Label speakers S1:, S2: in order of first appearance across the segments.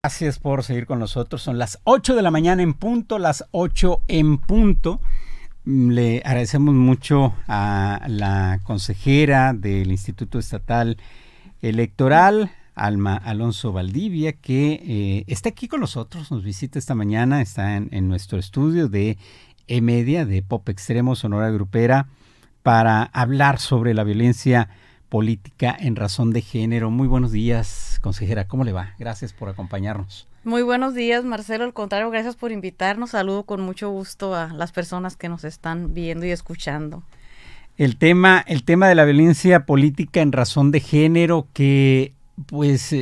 S1: Gracias por seguir con nosotros. Son las 8 de la mañana en punto, las 8 en punto. Le agradecemos mucho a la consejera del Instituto Estatal Electoral, Alma Alonso Valdivia, que está aquí con nosotros, nos visita esta mañana, está en nuestro estudio de E-Media, de Pop Extremo, Sonora Grupera, para hablar sobre la violencia política en razón de género. Muy buenos días, consejera, ¿cómo le va? Gracias por acompañarnos.
S2: Muy buenos días, Marcelo, al contrario, gracias por invitarnos. Saludo con mucho gusto a las personas que nos están viendo y escuchando.
S1: El tema de la violencia política en razón de género, que pues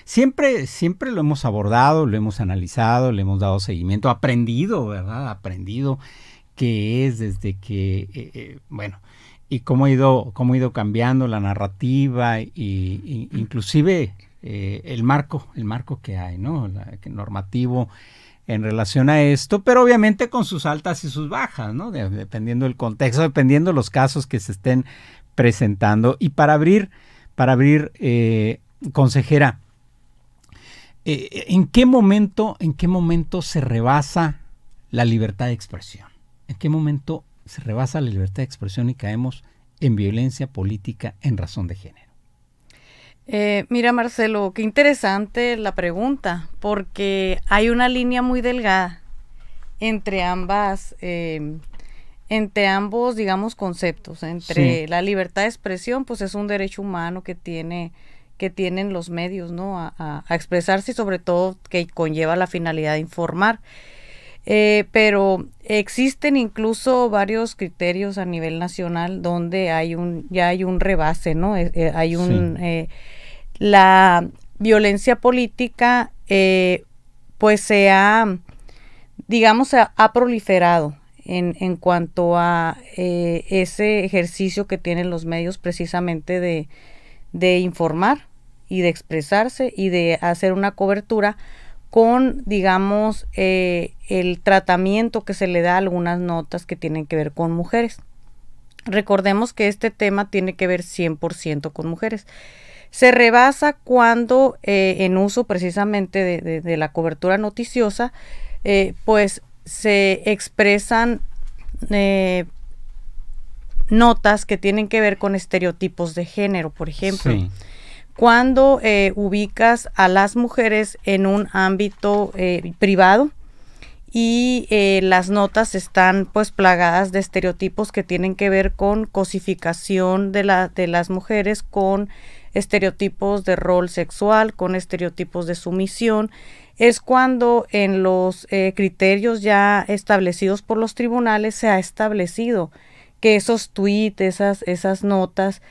S1: siempre lo hemos abordado, lo hemos analizado, le hemos dado seguimiento, aprendido, ¿verdad? Aprendido qué es desde que, y cómo ha ido cambiando la narrativa y inclusive el marco que hay, ¿no? Normativo en relación a esto, pero obviamente con sus altas y sus bajas, ¿no? Dependiendo del contexto, dependiendo de los casos que se estén presentando. Y para abrir, consejera, ¿en qué momento se rebasa la libertad de expresión? ¿En qué momento se rebasa la libertad de expresión y caemos en violencia política en razón de género?
S2: Mira, Marcelo, qué interesante la pregunta, porque hay una línea muy delgada entre ambos, digamos, conceptos. Entre la libertad de expresión, pues es un derecho humano que tienen los medios, ¿no? A expresarse, y sobre todo que conlleva la finalidad de informar. Pero existen incluso varios criterios a nivel nacional donde ya hay un rebase, ¿no? La violencia política pues se ha proliferado en cuanto a ese ejercicio que tienen los medios precisamente de informar y de expresarse y de hacer una cobertura con, digamos, el tratamiento que se le da a algunas notas que tienen que ver con mujeres. Recordemos que este tema tiene que ver 100% con mujeres. Se rebasa cuando, en uso precisamente de la cobertura noticiosa, pues se expresan notas que tienen que ver con estereotipos de género, por ejemplo. Sí. Cuando ubicas a las mujeres en un ámbito privado y las notas están pues plagadas de estereotipos que tienen que ver con cosificación de las mujeres, con estereotipos de rol sexual, con estereotipos de sumisión, es cuando en los criterios ya establecidos por los tribunales se ha establecido que esos tweets, esas notas,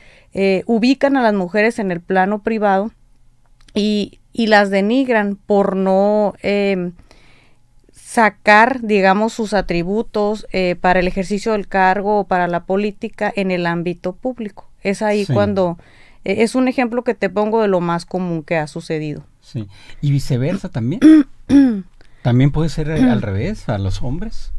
S2: ubican a las mujeres en el plano privado y las denigran por no sacar, digamos, sus atributos para el ejercicio del cargo o para la política en el ámbito público. Es ahí cuando es un ejemplo que te pongo de lo más común que ha sucedido.
S1: Sí. Y viceversa también. También puede ser al revés, a los hombres.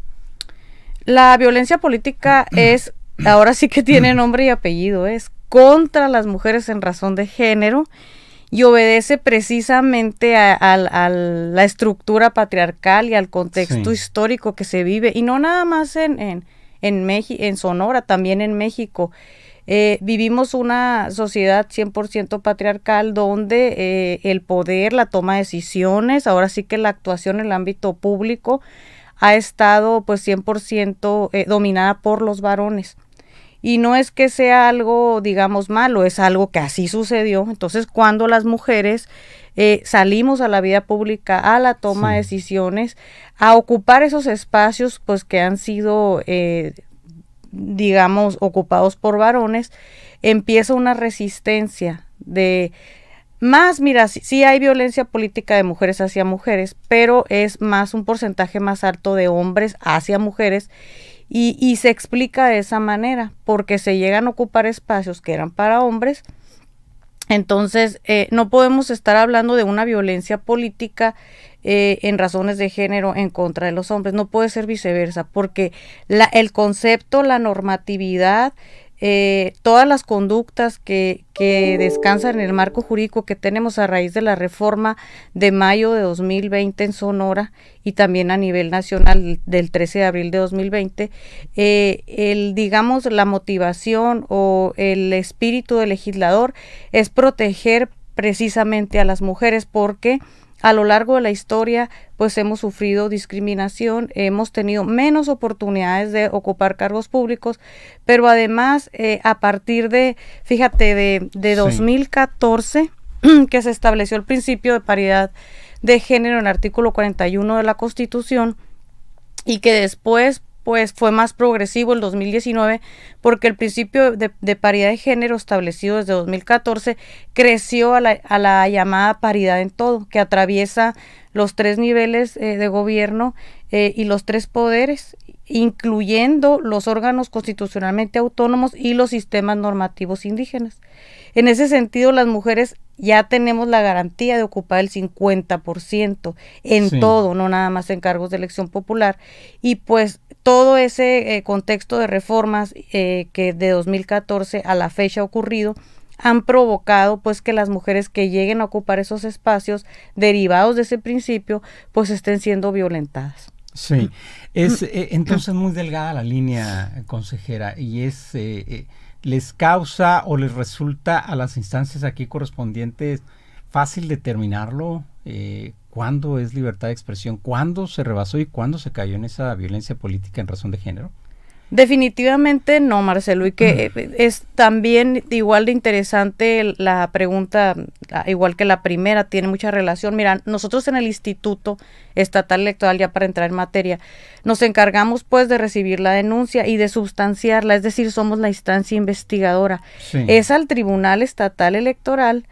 S2: La violencia política es, ahora sí que tiene nombre y apellido, es contra las mujeres en razón de género y obedece precisamente a la estructura patriarcal y al contexto histórico que se vive, y no nada más en Sonora, también en México. Vivimos una sociedad 100% patriarcal donde el poder, la toma de decisiones, ahora sí que la actuación en el ámbito público ha estado pues 100% dominada por los varones. Y no es que sea algo, digamos, malo, es algo que así sucedió. Entonces, cuando las mujeres salimos a la vida pública, a la toma de decisiones, a ocupar esos espacios pues que han sido digamos, ocupados por varones, empieza una resistencia de más, mira, sí hay violencia política de mujeres hacia mujeres, pero es más un porcentaje más alto de hombres hacia mujeres, y se explica de esa manera, porque se llegan a ocupar espacios que eran para hombres. Entonces, no podemos estar hablando de una violencia política en razones de género en contra de los hombres. No puede ser viceversa, porque el concepto, la normatividad todas las conductas que descansan en el marco jurídico que tenemos a raíz de la reforma de mayo de 2020 en Sonora y también a nivel nacional del 13 de abril de 2020, digamos, la motivación o el espíritu del legislador es proteger precisamente a las mujeres, porque a lo largo de la historia pues hemos sufrido discriminación, hemos tenido menos oportunidades de ocupar cargos públicos, pero además a partir de, fíjate, de 2014 que se estableció el principio de paridad de género en el artículo 41 de la Constitución, y que después pues fue más progresivo el 2019, porque el principio de paridad de género establecido desde 2014 creció a la llamada paridad en todo, que atraviesa los 3 niveles de gobierno y los 3 poderes, incluyendo los órganos constitucionalmente autónomos y los sistemas normativos indígenas. En ese sentido, las mujeres ya tenemos la garantía de ocupar el 50% en todo, no nada más en cargos de elección popular, y pues todo ese contexto de reformas que de 2014 a la fecha ha ocurrido han provocado pues que las mujeres que lleguen a ocupar esos espacios derivados de ese principio pues estén siendo violentadas.
S1: Sí, es entonces muy delgada la línea, consejera, y es les causa o les resulta a las instancias aquí correspondientes fácil determinarlo, cuándo es libertad de expresión, cuándo se rebasó y cuándo se cayó en esa violencia política en razón de género.
S2: Definitivamente no, Marcelo, y que es también igual de interesante la pregunta, igual que la primera, tiene mucha relación. Mira, nosotros en el Instituto Estatal Electoral, ya para entrar en materia, nos encargamos pues de recibir la denuncia y de substanciarla, es decir, somos la instancia investigadora. Sí. Es al Tribunal Estatal Electoral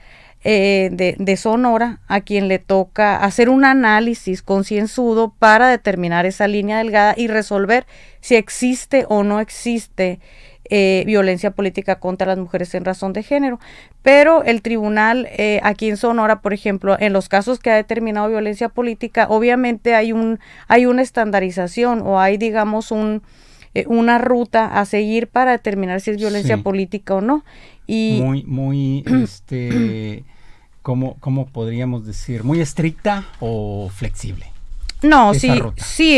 S2: de Sonora a quien le toca hacer un análisis concienzudo para determinar esa línea delgada y resolver si existe o no existe violencia política contra las mujeres en razón de género. Pero el tribunal aquí en Sonora, por ejemplo, en los casos que ha determinado violencia política, obviamente hay una estandarización o hay, digamos, una ruta a seguir para determinar si es violencia política o no. Y ¿cómo podríamos decir? ¿Muy estricta o flexible? No, sí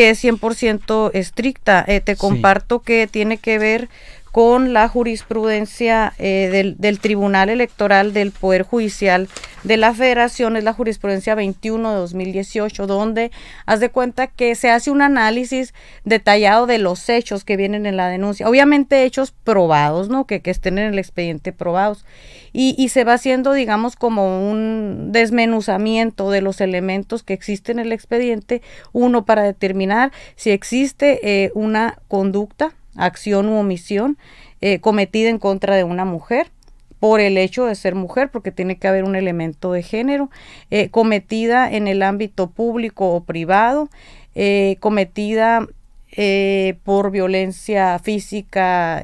S2: es 100% estricta. Te comparto que tiene que ver con la jurisprudencia del Tribunal Electoral del Poder Judicial de la Federación, es la jurisprudencia 21 de 2018, donde haz de cuenta que se hace un análisis detallado de los hechos que vienen en la denuncia, obviamente hechos probados, ¿no? Que estén en el expediente probados, y se va haciendo, digamos, como un desmenuzamiento de los elementos que existen en el expediente, uno para determinar si existe una conducta, acción u omisión cometida en contra de una mujer por el hecho de ser mujer, porque tiene que haber un elemento de género, cometida en el ámbito público o privado, cometida por violencia física,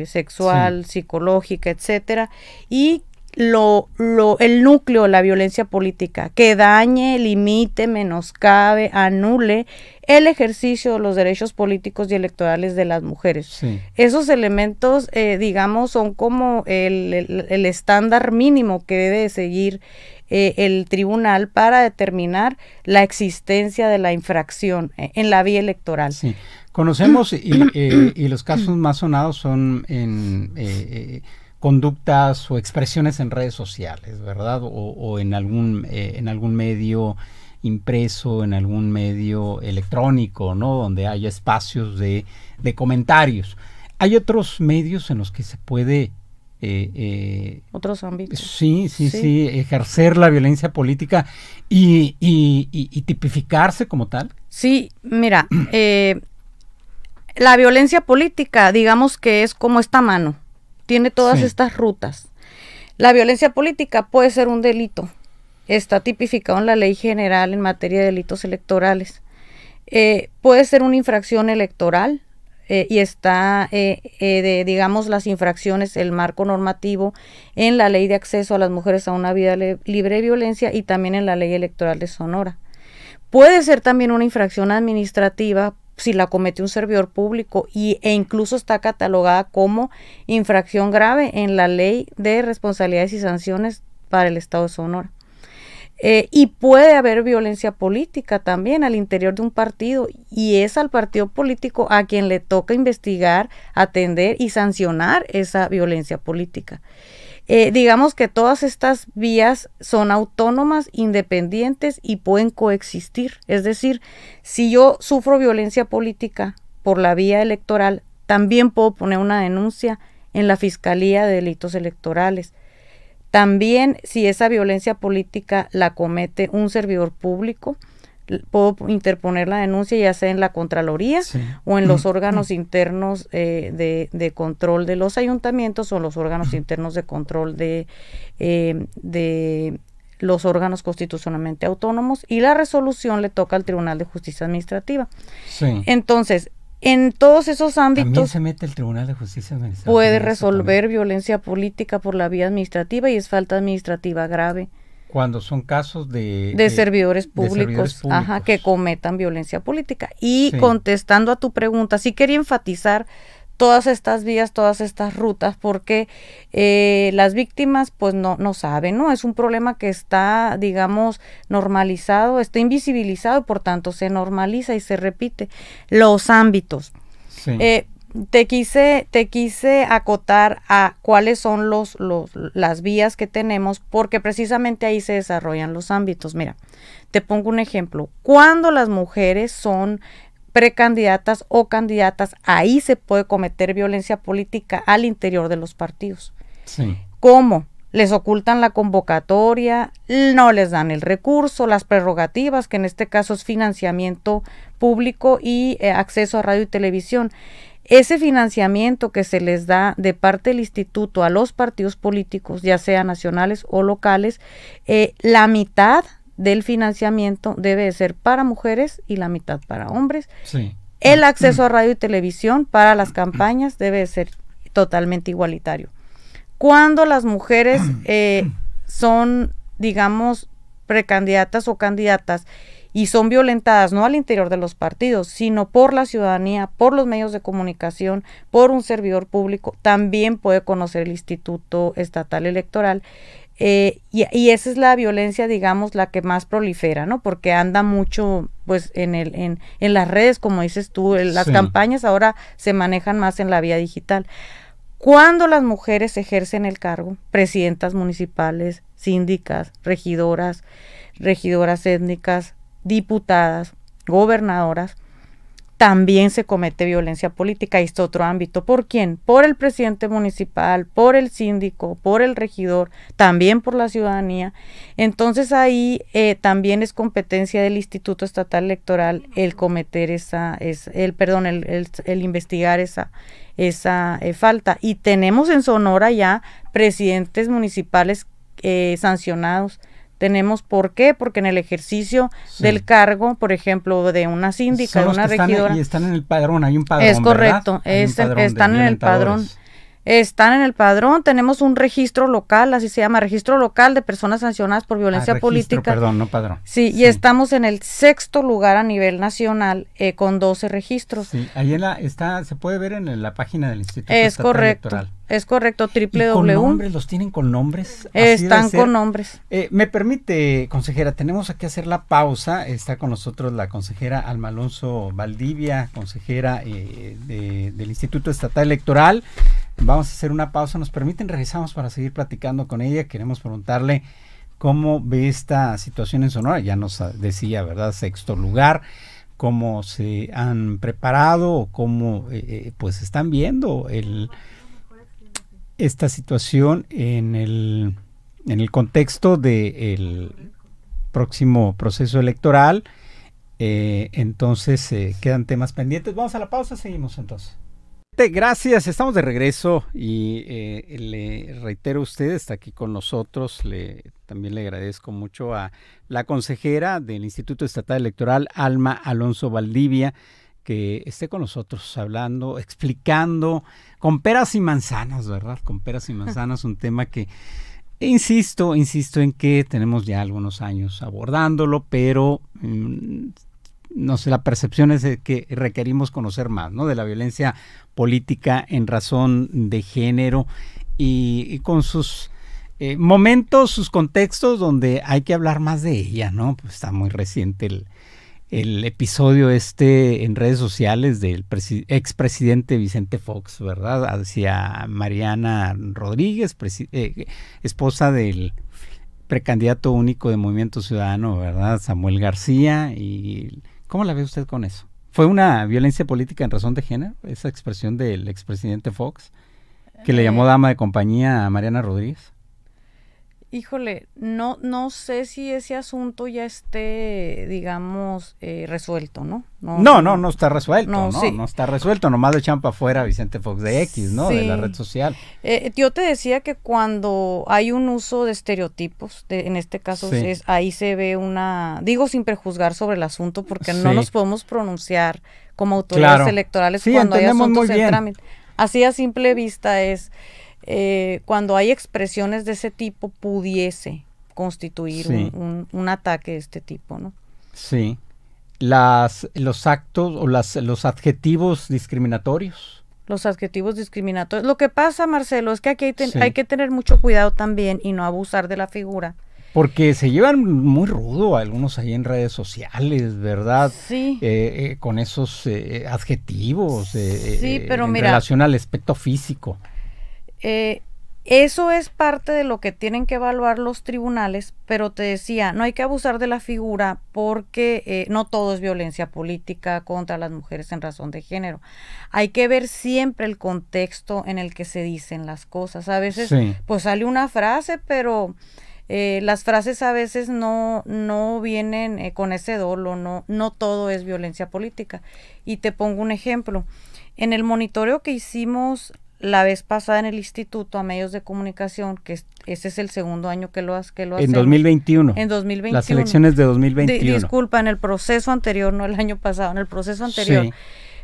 S2: sexual, psicológica, etcétera, y el núcleo de la violencia política, que dañe, limite, menoscabe, anule el ejercicio de los derechos políticos y electorales de las mujeres. Sí. Esos elementos, digamos, son como el estándar mínimo que debe seguir el tribunal para determinar la existencia de la infracción en la vía electoral. Sí. Conocemos y los casos más sonados son en conductas o expresiones en redes sociales, ¿verdad? O en algún medio impreso, en algún medio electrónico, ¿no? Donde haya espacios de comentarios. Hay otros medios en los que se puede otros ámbitos. Sí, ejercer la violencia política y tipificarse como tal. Sí, mira, la violencia política, digamos que es como esta mano. Tiene todas estas rutas. La violencia política puede ser un delito. Está tipificado en la Ley General en materia de delitos electorales. Puede ser una infracción electoral y está, digamos, las infracciones, el marco normativo en la Ley de Acceso a las Mujeres a una Vida Libre de Violencia y también en la Ley Electoral de Sonora. Puede ser también una infracción administrativa si la comete un servidor público e incluso está catalogada como infracción grave en la Ley de Responsabilidades y Sanciones para el Estado de Sonora. Y puede haber violencia política también al interior de un partido, y es al partido político a quien le toca investigar, atender y sancionar esa violencia política. Digamos que todas estas vías son autónomas, independientes y pueden coexistir. Es decir, si yo sufro violencia política por la vía electoral, también puedo poner una denuncia en la Fiscalía de Delitos Electorales. También, si esa violencia política la comete un servidor público, puedo interponer la denuncia ya sea en la Contraloría o en los órganos internos de control de los ayuntamientos o los órganos internos de control de los órganos constitucionalmente autónomos, y la resolución le toca al Tribunal de Justicia Administrativa. Entonces, en todos esos ámbitos
S1: también se mete el Tribunal de Justicia Administrativa.
S2: Puede resolver violencia política por la vía administrativa, y es falta administrativa grave.
S1: Cuando son casos de
S2: servidores públicos, ajá, que cometan violencia política. Y contestando a tu pregunta, sí quería enfatizar todas estas vías, todas estas rutas, porque las víctimas pues no saben, ¿no? Es un problema que está, digamos, normalizado, está invisibilizado y por tanto se normaliza y se repite. Los ámbitos. Te quise acotar a cuáles son las vías que tenemos, porque precisamente ahí se desarrollan los ámbitos. Mira, te pongo un ejemplo. Cuando las mujeres son precandidatas o candidatas, ahí se puede cometer violencia política al interior de los partidos. ¿Cómo? Les ocultan la convocatoria, no les dan el recurso, las prerrogativas, que en este caso es financiamiento público y acceso a radio y televisión. Ese financiamiento que se les da de parte del instituto a los partidos políticos, ya sean nacionales o locales, la mitad del financiamiento debe de ser para mujeres y la mitad para hombres. El acceso a radio y televisión para las campañas debe de ser totalmente igualitario. Cuando las mujeres son, digamos, precandidatas o candidatas y son violentadas no al interior de los partidos, sino por la ciudadanía, por los medios de comunicación, por un servidor público, también puede conocer el Instituto Estatal Electoral. Y esa es la violencia, digamos, la que más prolifera, ¿no? Porque anda mucho, pues, en las redes, como dices tú, las campañas ahora se manejan más en la vía digital. Cuando las mujeres ejercen el cargo, presidentas municipales, síndicas, regidoras étnicas, diputadas, gobernadoras, también se comete violencia política. Y este otro ámbito, ¿por quién? Por el presidente municipal, por el síndico, por el regidor, también por la ciudadanía. Entonces ahí también es competencia del Instituto Estatal Electoral el cometer el investigar esa falta. Y tenemos en Sonora ya presidentes municipales sancionados. Tenemos, ¿por qué? Porque en el ejercicio del cargo, por ejemplo, de una síndica, de una regidora.
S1: Y están en el padrón, hay un padrón,
S2: es correcto, están en el padrón. Están en el padrón, tenemos un registro local, así se llama, registro local de personas sancionadas por violencia política.
S1: Perdón, no padrón.
S2: Sí, y estamos en el 6º lugar a nivel nacional con 12 registros.
S1: Sí, ahí se puede ver en la página del Instituto Estatal Electoral.
S2: Es correcto, www.
S1: ¿Con nombres? ¿Los tienen con nombres?
S2: Están con nombres.
S1: Me permite, consejera, tenemos que hacer la pausa. Está con nosotros la consejera Alma Alonso Valdivia, consejera del Instituto Estatal Electoral. Vamos a hacer una pausa, nos permiten, regresamos para seguir platicando con ella. Queremos preguntarle cómo ve esta situación en Sonora. Ya nos decía, ¿verdad? 6º lugar. ¿Cómo se han preparado o cómo pues están viendo esta situación en el contexto del próximo proceso electoral? Entonces quedan temas pendientes. Vamos a la pausa, seguimos entonces. Gracias, estamos de regreso y le reitero a usted, está aquí con nosotros, también le agradezco mucho a la consejera del Instituto Estatal Electoral, Alma Alonso Valdivia, que esté con nosotros hablando, explicando con peras y manzanas, ¿verdad? Con peras y manzanas, un tema que insisto en que tenemos ya algunos años abordándolo, pero no sé, la percepción es de que requerimos conocer más, ¿no? De la violencia política en razón de género y con sus momentos, sus contextos donde hay que hablar más de ella, ¿no? Pues está muy reciente el episodio en redes sociales del expresidente Vicente Fox, ¿verdad? Hacia Mariana Rodríguez, esposa del precandidato único de Movimiento Ciudadano, ¿verdad? Samuel García. ¿Y cómo la ve usted con eso? ¿Fue una violencia política en razón de género, esa expresión del expresidente Fox, que le llamó dama de compañía a Mariana Rodríguez?
S2: Híjole, no sé si ese asunto ya esté, digamos, resuelto, ¿no?
S1: No está resuelto,
S2: sí.
S1: No está resuelto, nomás lo echan para afuera a Vicente Fox de X, ¿no?
S2: Sí.
S1: De la red social.
S2: Yo te decía que cuando hay un uso de estereotipos, en este caso
S1: Sí.
S2: ahí se ve digo sin prejuzgar sobre el asunto, porque
S1: Sí.
S2: no nos podemos pronunciar como autoridades
S1: Claro.
S2: electorales
S1: Sí,
S2: cuando hay
S1: entendemos
S2: asuntos
S1: muy
S2: en
S1: bien.
S2: trámite. Así a simple vista es... cuando hay expresiones de ese tipo pudiese constituir
S1: Sí.
S2: un ataque de este tipo, ¿no?
S1: Sí. Los actos o los adjetivos discriminatorios.
S2: Los adjetivos discriminatorios. Lo que pasa, Marcelo, es que aquí
S1: Sí.
S2: hay que tener mucho cuidado también y no abusar de la figura.
S1: Porque se llevan muy rudo algunos ahí en redes sociales, ¿verdad?
S2: Sí.
S1: Con esos adjetivos
S2: Sí, pero
S1: en
S2: mira,
S1: relación al aspecto físico.
S2: Eso es parte de lo que tienen que evaluar los tribunales, pero te decía, no hay que abusar de la figura porque no todo es violencia política contra las mujeres en razón de género. Hay que ver siempre el contexto en el que se dicen las cosas. A veces
S1: Sí.
S2: pues sale una frase, pero las frases a veces no vienen con ese dolo, no todo es violencia política. Y te pongo un ejemplo. En el monitoreo que hicimos la vez pasada en el instituto a medios de comunicación, que ese es el segundo año que lo hacemos.
S1: En 2021.
S2: En 2021.
S1: Las elecciones de 2021.
S2: Disculpa, en el proceso anterior, no el año pasado, en el proceso anterior.
S1: Sí.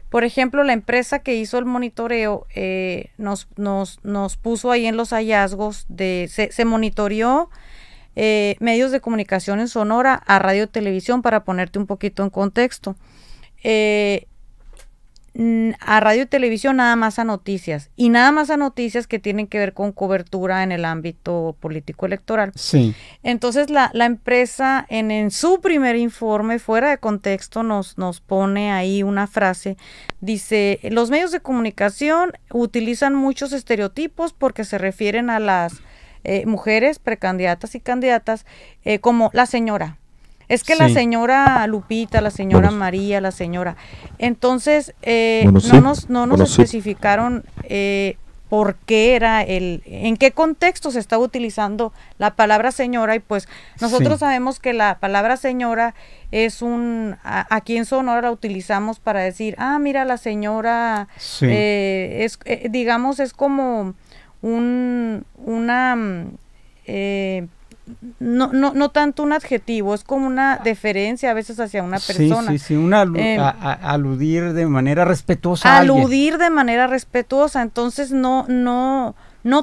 S2: Por ejemplo, la empresa que hizo el monitoreo nos puso ahí en los hallazgos se monitoreó medios de comunicación en Sonora a radio y televisión, para ponerte un poquito en contexto. A radio y televisión nada más a noticias, y nada más a noticias que tienen que ver con cobertura en el ámbito político electoral.
S1: Sí.
S2: Entonces la empresa en su primer informe, fuera de contexto, nos pone ahí una frase, dice: los medios de comunicación utilizan muchos estereotipos porque se refieren a las mujeres precandidatas y candidatas como la señora. Es que
S1: Sí.
S2: la señora Lupita, la señora María, la señora. Entonces, no nos especificaron por qué en qué contexto se estaba utilizando la palabra señora, y pues nosotros sabemos que la palabra señora es aquí en Sonora la utilizamos para decir, mira, la señora, digamos, es como no tanto un adjetivo, es como una deferencia a veces hacia una persona.
S1: Sí, aludir de manera respetuosa a alguien.
S2: Aludir de manera respetuosa. Entonces no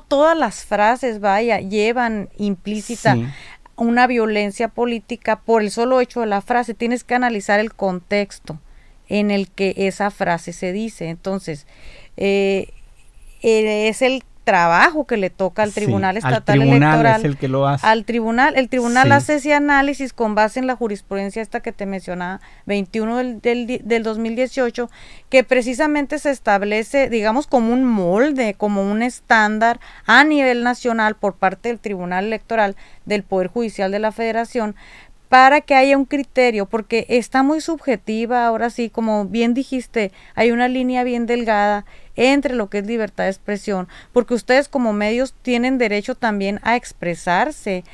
S2: todas las frases, llevan implícita una violencia política por el solo hecho de la frase. Tienes que analizar el contexto en el que esa frase se dice. Entonces, es el trabajo que le toca al Tribunal Estatal Electoral.
S1: Es el que lo hace.
S2: Al tribunal, el tribunal hace ese análisis con base en la jurisprudencia esta que te mencionaba, 21 del 2018, que precisamente se establece, digamos, como un molde, como un estándar a nivel nacional por parte del Tribunal Electoral del Poder Judicial de la Federación, para que haya un criterio, porque está muy subjetiva. Ahora sí, como bien dijiste, hay una línea bien delgada entre lo que es libertad de expresión, porque ustedes como medios tienen derecho también a expresarse,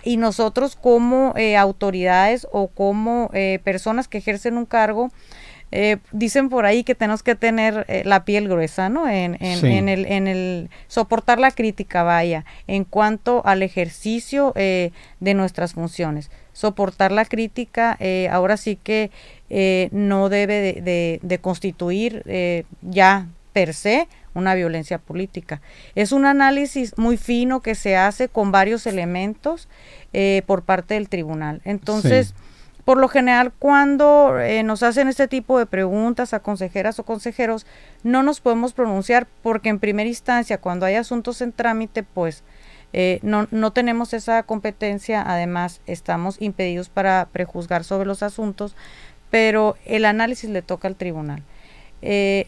S2: y nosotros como autoridades o como personas que ejercen un cargo, dicen por ahí que tenemos que tener la piel gruesa, ¿no? En el soportar la crítica, en cuanto al ejercicio de nuestras funciones. Soportar la crítica, ahora sí que no debe de constituir ya per se una violencia política. Es un análisis muy fino que se hace con varios elementos por parte del tribunal. Entonces, por lo general cuando nos hacen este tipo de preguntas a consejeras o consejeros, no nos podemos pronunciar porque en primera instancia, cuando hay asuntos en trámite, pues no tenemos esa competencia. Además, estamos impedidos para prejuzgar sobre los asuntos, pero el análisis le toca al tribunal.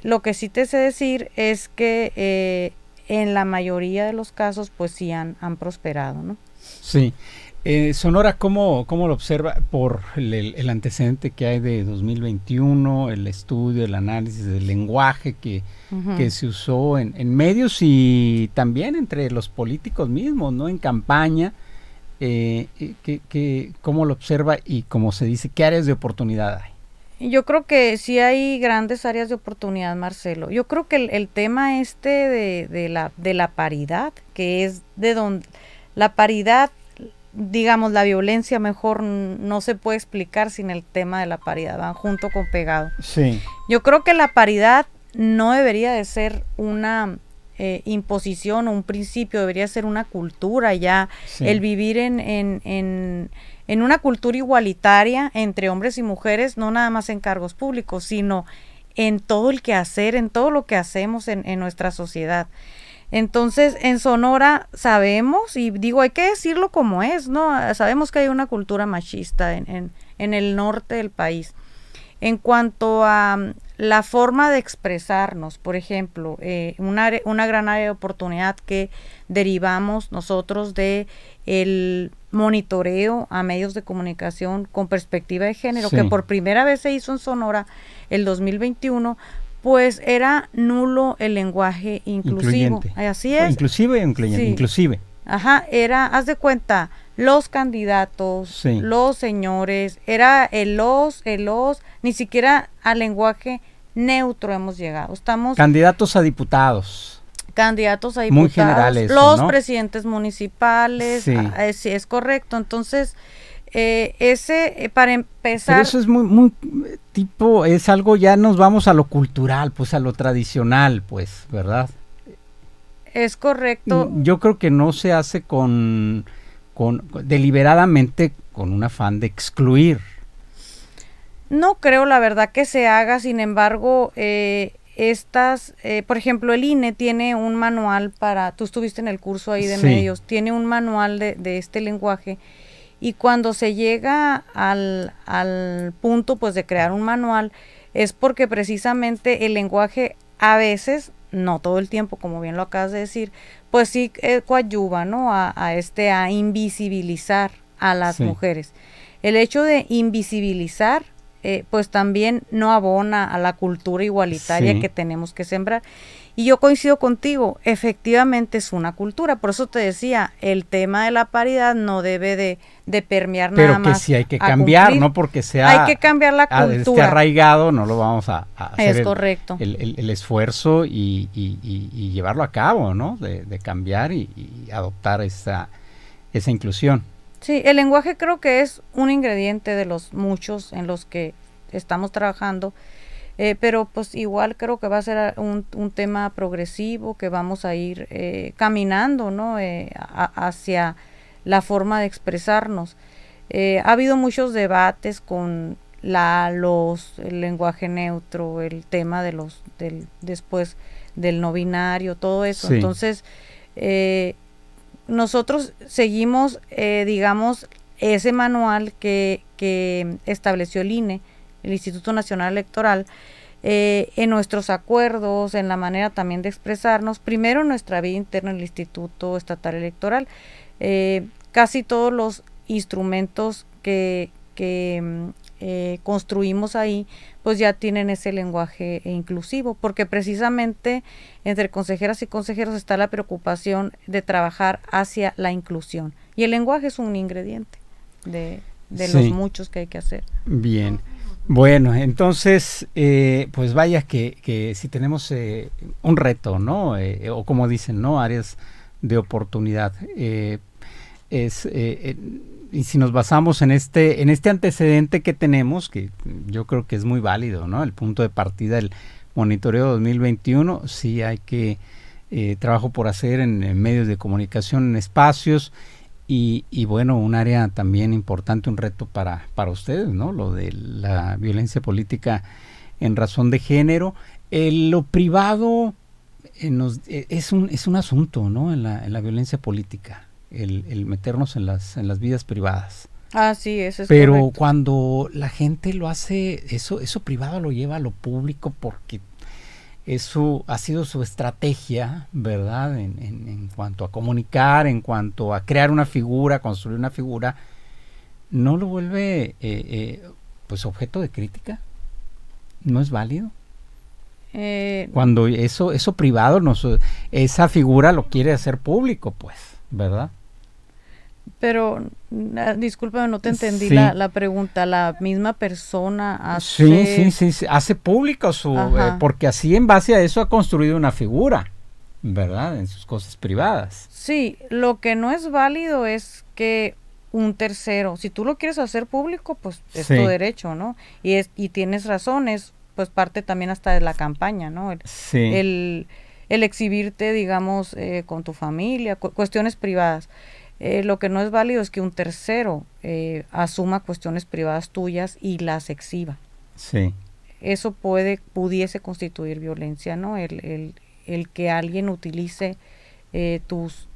S2: Lo que sí te sé decir es que en la mayoría de los casos, pues sí han prosperado, ¿no?
S1: Sí. Sonora, ¿cómo lo observa por el antecedente que hay de 2021, el estudio, el análisis del lenguaje que se usó en medios y también entre los políticos mismos, ¿no? En campaña, ¿cómo lo observa y como se dice, qué áreas de oportunidad hay?
S2: Yo creo que sí hay grandes áreas de oportunidad, Marcelo. Yo creo que el tema de la paridad, que es de donde la paridad, digamos, la violencia mejor no se puede explicar sin el tema de la paridad, van junto con pegado.
S1: Sí.
S2: Yo creo que la paridad no debería de ser una imposición o un principio, debería ser una cultura ya, sí. El vivir en una cultura igualitaria entre hombres y mujeres, no nada más en cargos públicos, sino en todo el quehacer, en todo lo que hacemos en nuestra sociedad. Entonces, en Sonora sabemos, y digo, hay que decirlo como es, ¿no? Sabemos que hay una cultura machista en el norte del país. En cuanto a la forma de expresarnos, por ejemplo, una gran área de oportunidad que derivamos nosotros de el monitoreo a medios de comunicación con perspectiva de género, sí. Que por primera vez se hizo en Sonora el 2021, pues era nulo el lenguaje inclusivo. Incluyente. Así es.
S1: Inclusive e incluyente, sí. Inclusive.
S2: Ajá, era, haz de cuenta, los candidatos, sí. Los señores, era el los, ni siquiera al lenguaje neutro hemos llegado. Estamos
S1: candidatos a diputados.
S2: Candidatos a diputados.
S1: Muy generales.
S2: Los
S1: ¿no?
S2: presidentes municipales. Sí. Sí, es correcto. Entonces, para empezar.
S1: Pero eso es muy tipo, es algo, ya nos vamos a lo cultural, pues a lo tradicional, pues, ¿verdad?
S2: Es correcto.
S1: Yo creo que no se hace con deliberadamente con un afán de excluir.
S2: No creo, la verdad, que se haga. Sin embargo, por ejemplo, el INE tiene un manual tú estuviste en el curso ahí de sí. Medios, tiene un manual de este lenguaje, y cuando se llega al punto, pues, de crear un manual, es porque precisamente el lenguaje a veces, no todo el tiempo, como bien lo acabas de decir, pues sí coadyuva, ¿no? A invisibilizar a las sí. Mujeres. El hecho de invisibilizar, pues también no abona a la cultura igualitaria sí. Que tenemos que sembrar. Y yo coincido contigo, efectivamente es una cultura, por eso te decía, el tema de la paridad no debe de permear nada más.
S1: Pero que sí hay que cambiar, cumplir. No porque sea...
S2: Hay que cambiar la cultura.
S1: Esté arraigado, no lo vamos a hacer
S2: es correcto.
S1: El esfuerzo y llevarlo a cabo, ¿no? De cambiar y adoptar esa inclusión.
S2: Sí, el lenguaje creo que es un ingrediente de los muchos en los que estamos trabajando. Pero pues igual creo que va a ser un tema progresivo, que vamos a ir caminando, ¿no? Hacia la forma de expresarnos. Ha habido muchos debates con el lenguaje neutro, el tema después del no binario, todo eso. Sí. Entonces, nosotros seguimos, digamos, ese manual que estableció el INE, el Instituto Nacional Electoral, en nuestros acuerdos, en la manera también de expresarnos, primero en nuestra vida interna en el Instituto Estatal Electoral. Casi todos los instrumentos que construimos ahí, pues ya tienen ese lenguaje inclusivo, porque precisamente entre consejeras y consejeros está la preocupación de trabajar hacia la inclusión, y el lenguaje es un ingrediente de sí. Los muchos que hay que hacer.
S1: Bien. Bueno, entonces, pues vaya que si tenemos un reto, ¿no? O como dicen, ¿no? Áreas de oportunidad. Y si nos basamos en este antecedente que tenemos, que yo creo que es muy válido, ¿no? El punto de partida del monitoreo 2021, sí hay que trabajo por hacer en medios de comunicación, en espacios, y bueno, un área también importante, un reto para ustedes, ¿no? Lo de la violencia política en razón de género. Lo privado es un asunto, ¿no? En la violencia política, el meternos en las vidas privadas.
S2: Ah, sí, eso es
S1: Pero
S2: correcto.
S1: cuando la gente lo hace, eso privado lo lleva a lo público porque eso ha sido su estrategia, ¿verdad? En cuanto a comunicar, en cuanto a crear una figura, construir una figura, ¿no lo vuelve pues objeto de crítica? ¿No es válido? Cuando eso privado, esa figura lo quiere hacer público, pues, ¿verdad?
S2: Pero, discúlpame, no te entendí
S1: Sí.
S2: la pregunta. ¿La misma persona hace...?
S1: Sí, hace público
S2: Ajá.
S1: porque así en base a eso ha construido una figura, ¿verdad? En sus cosas privadas.
S2: Sí, lo que no es válido es que un tercero, si tú lo quieres hacer público, pues es
S1: Sí.
S2: tu derecho, ¿no? Y tienes razón, es pues parte también hasta de la campaña, ¿no?
S1: Sí,
S2: El exhibirte, digamos, con tu familia, cuestiones privadas. Lo que no es válido es que un tercero asuma cuestiones privadas tuyas y las exhiba.
S1: sí,
S2: Eso pudiese constituir violencia, ¿no? El que alguien utilice tus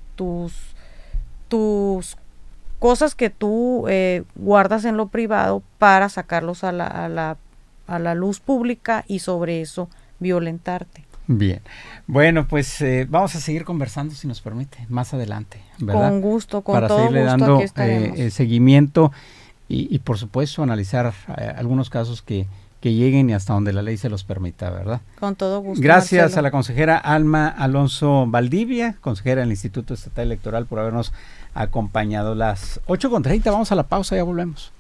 S2: cosas que tú guardas en lo privado para sacarlos a la luz pública y sobre eso violentarte.
S1: bien. Bueno, pues vamos a seguir conversando, si nos permite, más adelante, ¿verdad?
S2: Con gusto, con
S1: Para
S2: todo
S1: seguirle
S2: gusto
S1: dando
S2: aquí estaremos.
S1: seguimiento y por supuesto analizar algunos casos que lleguen y hasta donde la ley se los permita, ¿verdad?
S2: Con todo gusto.
S1: Gracias
S2: Marcelo.
S1: a la consejera Alma Alonso Valdivia, consejera del Instituto Estatal Electoral, por habernos acompañado. Las 8:30, vamos a la pausa, ya volvemos.